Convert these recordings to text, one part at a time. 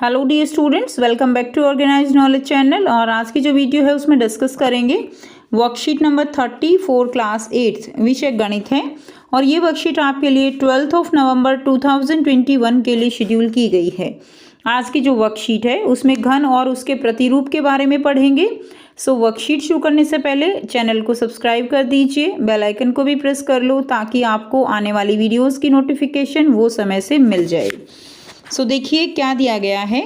Hello dear students, welcome back to organised knowledge channel. और आज की जो वीडियो है उसमें डिस्कस करेंगे वर्कशीट नंबर 34 क्लास 8 विषय गणित है। और ये वर्कशीट आपके लिए 12 नवंबर 2021 के लिए शेड्यूल की गई है। आज की जो वर्कशीट है उसमें घन और उसके प्रतिरूप के बारे में पढ़ेंगे। सो वर्कशीट शुरू करने से पहले चैनल को सब्सक्राइब कर दीजिए, बेल आइकन को भी प्रेस कर लो ताकि आपको आने वाली वीडियोस की नोटिफिकेशन वो समय से मिल जाए। सो देखिए क्या दिया गया है।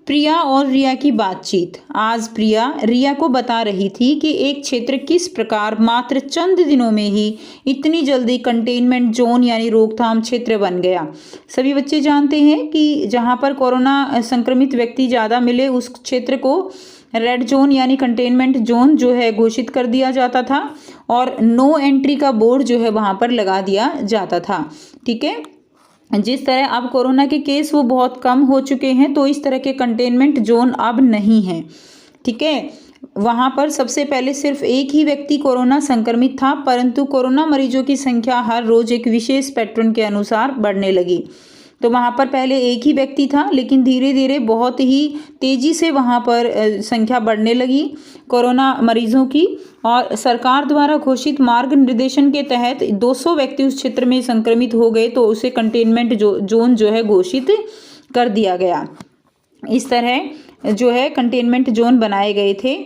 प्रिया और रिया की बातचीत। आज प्रिया रिया को बता रही थी कि एक क्षेत्र किस प्रकार मात्र चंद दिनों में ही इतनी जल्दी कंटेनमेंट जोन यानी रोकथाम क्षेत्र बन गया। सभी बच्चे जानते हैं कि जहां पर कोरोना संक्रमित व्यक्ति ज़्यादा मिले उस क्षेत्र को रेड जोन यानी कंटेनमेंट जोन जो है घोषित कर दिया जाता था और नो एंट्री का बोर्ड जो है वहां पर लगा दिया जाता था। ठीक है, जिस तरह अब कोरोना के केस वो बहुत कम हो चुके हैं तो इस तरह के कंटेनमेंट जोन अब नहीं है। ठीक है, वहाँ पर सबसे पहले सिर्फ एक ही व्यक्ति कोरोना संक्रमित था, परंतु कोरोना मरीजों की संख्या हर रोज एक विशेष पैटर्न के अनुसार बढ़ने लगी। तो वहाँ पर पहले एक ही व्यक्ति था, लेकिन धीरे धीरे बहुत ही तेजी से वहाँ पर संख्या बढ़ने लगी कोरोना मरीजों की। और सरकार द्वारा घोषित मार्ग निर्देशन के तहत 200 व्यक्ति उस क्षेत्र में संक्रमित हो गए तो उसे कंटेनमेंट जोन जो है घोषित कर दिया गया। इस तरह जो है कंटेनमेंट जोन बनाए गए थे।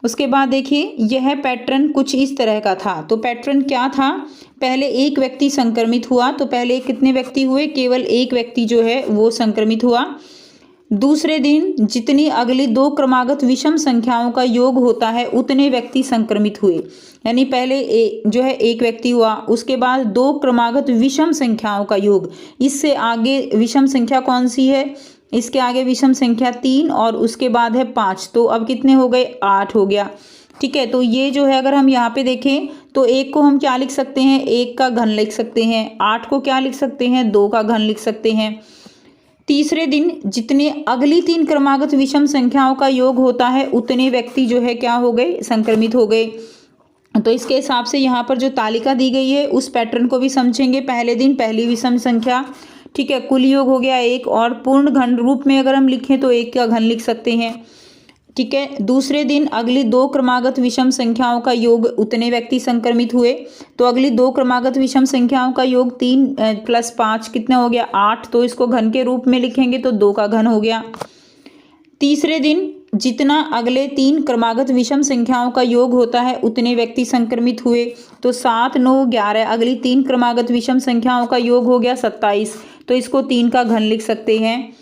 उसके बाद देखिए यह पैटर्न कुछ इस तरह का था। तो पैटर्न क्या था, पहले एक व्यक्ति संक्रमित हुआ तो पहले कितने व्यक्ति हुए, केवल एक व्यक्ति जो है वो संक्रमित हुआ। दूसरे दिन जितनी अगली दो क्रमागत विषम संख्याओं का योग होता है उतने व्यक्ति संक्रमित हुए। यानी पहले जो है एक व्यक्ति हुआ, उसके बाद दो क्रमागत विषम संख्याओं का योग। इससे आगे विषम संख्या कौन सी है, इसके आगे विषम संख्या 3 और उसके बाद है 5। तो अब कितने हो गए, 8 हो गया। ठीक है, तो ये जो है अगर हम यहाँ पे देखें तो एक को हम क्या लिख सकते हैं, 1 का घन लिख सकते हैं। 8 को क्या लिख सकते हैं, 2 का घन लिख सकते हैं। तीसरे दिन जितने अगली 3 क्रमागत विषम संख्याओं का योग होता है उतने व्यक्ति जो है क्या हो गए, संक्रमित हो गए। तो इसके हिसाब से यहाँ पर जो तालिका दी गई है उस पैटर्न को भी समझेंगे। पहले दिन पहली विषम संख्या, ठीक है, कुल योग हो गया 1 और पूर्ण घन रूप में अगर हम लिखें तो 1 का घन लिख सकते हैं। ठीक है, दूसरे दिन अगली 2 क्रमागत विषम संख्याओं का योग उतने व्यक्ति संक्रमित हुए तो अगली 2 क्रमागत विषम संख्याओं का योग 3 + 5 कितना हो गया, 8। तो इसको घन के रूप में लिखेंगे तो 2 का घन हो गया। तीसरे दिन जितना अगले 3 क्रमागत विषम संख्याओं का योग होता है उतने व्यक्ति संक्रमित हुए तो 7, 9, 11 अगली 3 क्रमागत विषम संख्याओं का योग हो गया 27। तो इसको 3 का घन लिख सकते हैं।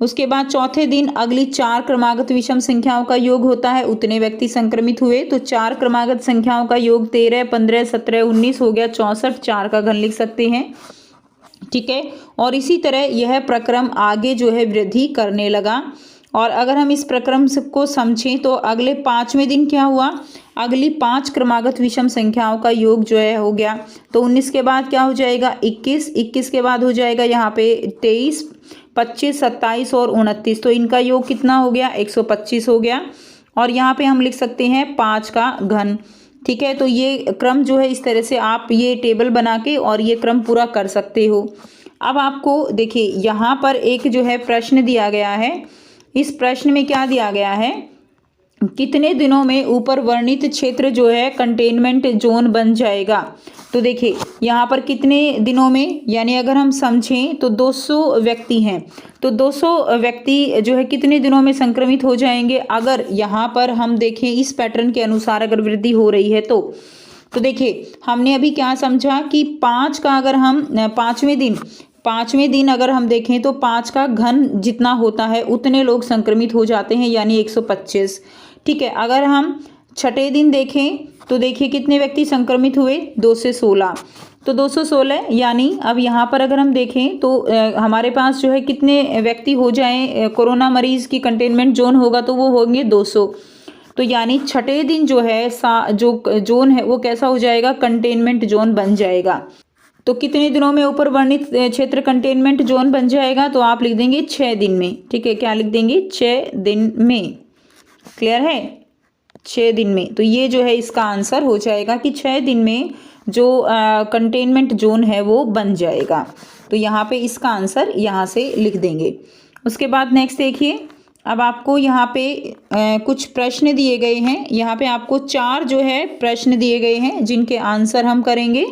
उसके बाद चौथे दिन अगली 4 क्रमागत विषम संख्याओं का योग होता है उतने व्यक्ति संक्रमित हुए तो 4 क्रमागत संख्याओं का योग 13, 15, 17, 19 हो गया 64। 4 का घन लिख सकते हैं। ठीक है, और इसी तरह यह प्रक्रम आगे जो है वृद्धि करने लगा। और अगर हम इस प्रक्रम को समझें तो अगले 5वें दिन क्या हुआ, अगली 5 क्रमागत विषम संख्याओं का योग जो है हो गया। तो 19 के बाद क्या हो जाएगा, 21, 21 के बाद हो जाएगा यहाँ पे 23, 25, 27 और 29। तो इनका योग कितना हो गया, 125 हो गया। और यहाँ पे हम लिख सकते हैं 5 का घन। ठीक है, तो ये क्रम जो है इस तरह से आप ये टेबल बना के और ये क्रम पूरा कर सकते हो। अब आपको देखिए यहाँ पर एक जो है प्रश्न दिया गया है। इस प्रश्न में क्या दिया गया है, कितने दिनों में ऊपर वर्णित क्षेत्र जो है कंटेनमेंट जोन बन जाएगा। तो देखिए यहाँ पर कितने दिनों में, यानी अगर हम समझें तो 200 व्यक्ति हैं तो 200 व्यक्ति जो है कितने दिनों में संक्रमित हो जाएंगे। अगर यहाँ पर हम देखें इस पैटर्न के अनुसार अगर वृद्धि हो रही है तो देखिए हमने अभी क्या समझा कि 5 का अगर हम 5वें दिन अगर हम देखें तो 5 का घन जितना होता है उतने लोग संक्रमित हो जाते हैं यानी 125। ठीक है, अगर हम छठे दिन देखें तो देखिए कितने व्यक्ति संक्रमित हुए, 2 से 16। तो 216 यानी अब यहाँ पर अगर हम देखें तो हमारे पास जो है कितने व्यक्ति हो जाएं कोरोना मरीज की कंटेनमेंट जोन होगा तो वो होंगे 200। तो यानी छठे दिन जो है जो जोन है वो कैसा हो जाएगा, कंटेनमेंट जोन बन जाएगा। तो कितने दिनों में ऊपर वर्णित क्षेत्र कंटेनमेंट जोन बन जाएगा, तो आप लिख देंगे 6 दिन में। ठीक है, क्या लिख देंगे, 6 दिन में। क्लियर है, 6 दिन में। तो ये जो है इसका आंसर हो जाएगा कि 6 दिन में जो कंटेनमेंट जोन है वो बन जाएगा। तो यहाँ पे इसका आंसर यहाँ से लिख देंगे। उसके बाद नेक्स्ट देखिए, अब आपको यहाँ पे कुछ प्रश्न दिए गए हैं। यहाँ पे आपको 4 जो है प्रश्न दिए गए हैं जिनके आंसर हम करेंगे।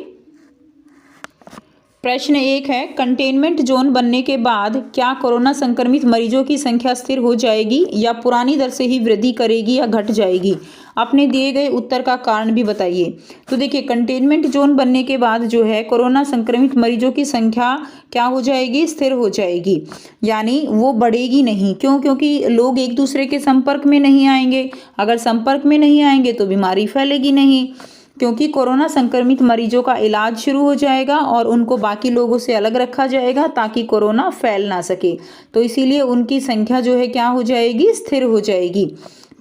प्रश्न 1 है, कंटेनमेंट जोन बनने के बाद क्या कोरोना संक्रमित मरीजों की संख्या स्थिर हो जाएगी या पुरानी दर से ही वृद्धि करेगी या घट जाएगी? अपने दिए गए उत्तर का कारण भी बताइए। तो देखिए, कंटेनमेंट जोन बनने के बाद जो है कोरोना संक्रमित मरीजों की संख्या क्या हो जाएगी? स्थिर हो जाएगी, यानी वो बढ़ेगी नहीं। क्यों? क्योंकि लोग एक दूसरे के संपर्क में नहीं आएंगे। अगर संपर्क में नहीं आएंगे तो बीमारी फैलेगी नहीं, क्योंकि कोरोना संक्रमित मरीजों का इलाज शुरू हो जाएगा और उनको बाकी लोगों से अलग रखा जाएगा ताकि कोरोना फैल ना सके। तो इसीलिए उनकी संख्या जो है क्या हो जाएगी? स्थिर हो जाएगी।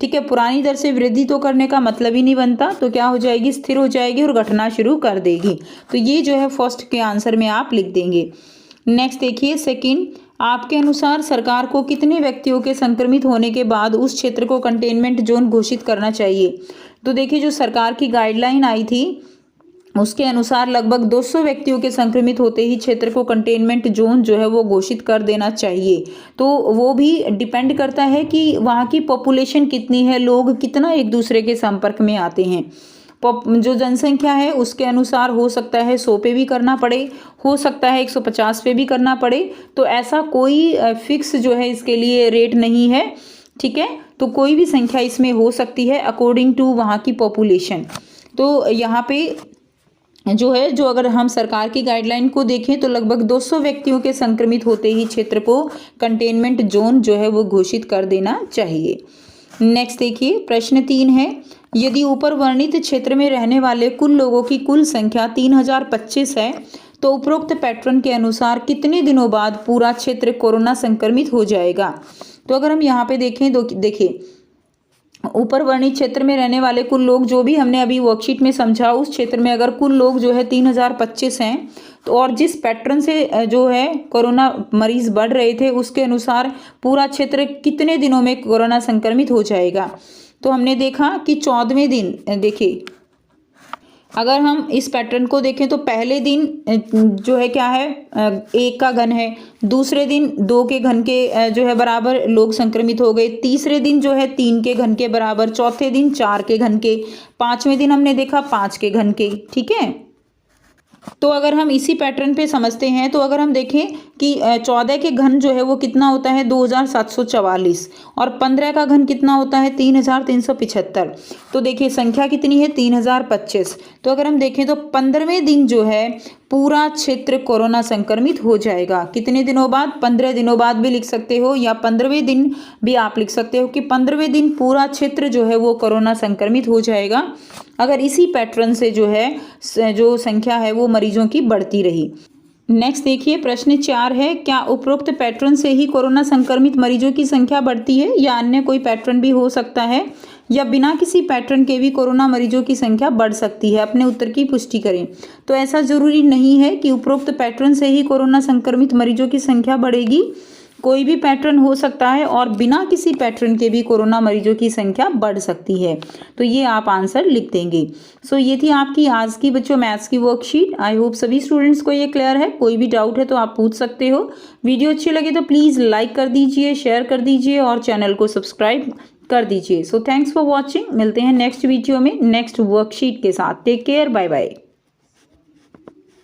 ठीक है, पुरानी दर से वृद्धि तो करने का मतलब ही नहीं बनता, तो क्या हो जाएगी? स्थिर हो जाएगी और घटना शुरू कर देगी। तो ये जो है फर्स्ट के आंसर में आप लिख देंगे। नेक्स्ट देखिए, सेकंड, आपके अनुसार सरकार को कितने व्यक्तियों के संक्रमित होने के बाद उस क्षेत्र को कंटेनमेंट जोन घोषित करना चाहिए? तो देखिए, जो सरकार की गाइडलाइन आई थी उसके अनुसार लगभग 200 व्यक्तियों के संक्रमित होते ही क्षेत्र को कंटेनमेंट जोन जो है वो घोषित कर देना चाहिए। तो वो भी डिपेंड करता है कि वहाँ की पॉपुलेशन कितनी है, लोग कितना एक दूसरे के संपर्क में आते हैं। जो जनसंख्या है उसके अनुसार हो सकता है 100 पे भी करना पड़े, हो सकता है 150 पे भी करना पड़े। तो ऐसा कोई फिक्स जो है इसके लिए रेट नहीं है। ठीक है, तो कोई भी संख्या इसमें हो सकती है अकॉर्डिंग टू वहाँ की पॉपुलेशन। तो यहाँ पे जो है, जो अगर हम सरकार की गाइडलाइन को देखें तो लगभग 200 व्यक्तियों के संक्रमित होते ही क्षेत्र को कंटेनमेंट जोन जो है वो घोषित कर देना चाहिए। नेक्स्ट देखिए, प्रश्न 3 है, यदि ऊपर वर्णित क्षेत्र में रहने वाले कुल लोगों की कुल संख्या 3025 है तो उपरोक्त पैटर्न के अनुसार कितने दिनों बाद पूरा क्षेत्र कोरोना संक्रमित हो जाएगा? तो अगर हम यहाँ पे देखें तो देखिए, ऊपर वर्णित क्षेत्र में रहने वाले कुल लोग जो भी हमने अभी वर्कशीट में समझा, उस क्षेत्र में अगर कुल लोग जो है 3025 हैं तो और जिस पैटर्न से जो है कोरोना मरीज बढ़ रहे थे उसके अनुसार पूरा क्षेत्र कितने दिनों में कोरोना संक्रमित हो जाएगा? तो हमने देखा कि 14वें दिन, देखिए अगर हम इस पैटर्न को देखें तो पहले दिन जो है क्या है, 1 का घन है, दूसरे दिन 2 के घन के जो है बराबर लोग संक्रमित हो गए, तीसरे दिन जो है 3 के घन के बराबर, चौथे दिन 4 के घन के, 5वें दिन हमने देखा 5 के घन के। ठीक है, तो अगर हम इसी पैटर्न पे समझते हैं तो अगर हम देखें कि 14 के घन जो है वो कितना होता है 2744 और 15 का घन कितना होता है 3375। तो देखिए संख्या कितनी है 3025। तो अगर हम देखें तो 15वें दिन जो है पूरा क्षेत्र कोरोना संक्रमित हो जाएगा। कितने दिनों बाद? 15 दिनों बाद भी लिख सकते हो या 15वें दिन भी आप लिख सकते हो कि 15वें दिन पूरा क्षेत्र जो है वो कोरोना संक्रमित हो जाएगा, अगर इसी पैटर्न से जो है जो संख्या है वो मरीजों की बढ़ती रही। नेक्स्ट देखिए, प्रश्न 4 है, क्या उपरोक्त पैटर्न से ही कोरोना संक्रमित मरीजों की संख्या बढ़ती है या अन्य कोई पैटर्न भी हो सकता है या बिना किसी पैटर्न के भी कोरोना मरीजों की संख्या बढ़ सकती है? अपने उत्तर की पुष्टि करें। तो ऐसा जरूरी नहीं है कि उपरोक्त पैटर्न से ही कोरोना संक्रमित मरीजों की संख्या बढ़ेगी, कोई भी पैटर्न हो सकता है और बिना किसी पैटर्न के भी कोरोना मरीजों की संख्या बढ़ सकती है। तो ये आप आंसर लिख देंगे। सो ये थी आपकी आज की बच्चों मैथ्स की वर्कशीट। आई होप सभी स्टूडेंट्स को ये क्लियर है। कोई भी डाउट है तो आप पूछ सकते हो। वीडियो अच्छी लगे तो प्लीज़ लाइक कर दीजिए, शेयर कर दीजिए और चैनल को सब्सक्राइब कर दीजिए। So thanks for watching. मिलते हैं नेक्स्ट वीडियो में नेक्स्ट वर्कशीट के साथ। Take care, bye bye.